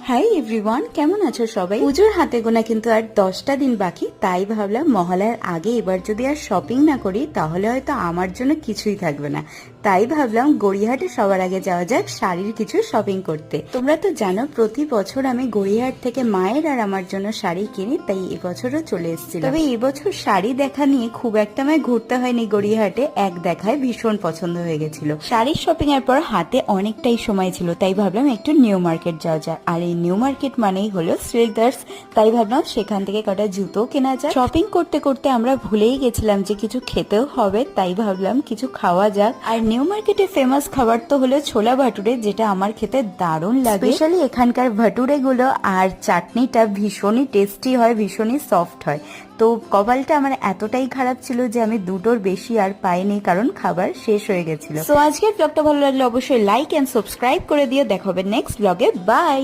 Hi everyone, কেমন আছো সবাই? পুজোর হাতে গোনা কিন্তু আর 10টা দিন বাকি, তাই ভাবলাম মহালয়ার আগে এবার যদি আর শপিং না করি তাহলে হয়তো আমার জন্য কিছুই থাকবে না। তাই ভাবলাম গড়িয়াহাটে সবার আগে যাওয়া যাক শাড়ির কিছু শপিং করতে। তোমরা তো জানো প্রতি বছর আমি গড়িয়াহাট থেকে মায়ের আর আমার জন্য শাড়ি কিনি, তাই এবছরও চলে এসেছিল। তবে এবছর শাড়ি দেখা নিয়ে খুব একটা আমায় ঘুরতে হয়নি গড়িয়াহাটে, এক দেখায় ভীষণ পছন্দ হয়ে গেছিল। শাড়ির শপিং এর পর হাতে অনেকটাই সময় ছিল, তাই ভাবলাম একটু নিউ মার্কেট যাওয়া যায়। আর এই নিউ মার্কেট মানেই হলো সিল্কদার্স, তাই ভাবলাম সেখান থেকে কটা জুতো কেনা যায়। শপিং করতে করতে আমরা ভুলেই গেছিলাম যে কিছু খেতেও হবে, তাই ভাবলাম কিছু খাওয়া যাক। আর নিউ মার্কেটে ফেমাস খাবার তো হলো ছোলা ভাটুরে, যেটা আমার খেতে দারুণ লাগে। স্পেশালি এখানকার ভাটুরে গুলো আর চাটনিটা ভীষণই টেস্টি হয়, ভীষণই সফট হয়। তো কপালটা আমার এতটাই খারাপ ছিল যে আমি দুটোর বেশি আর পাইনি, কারণ খাবার শেষ হয়ে গেছিল। তো আজকের ব্লগটা ভালো লাগলে অবশ্যই লাইক এন্ড সাবস্ক্রাইব করে দিও। দেখা হবে নেক্সট ব্লগে। বাই।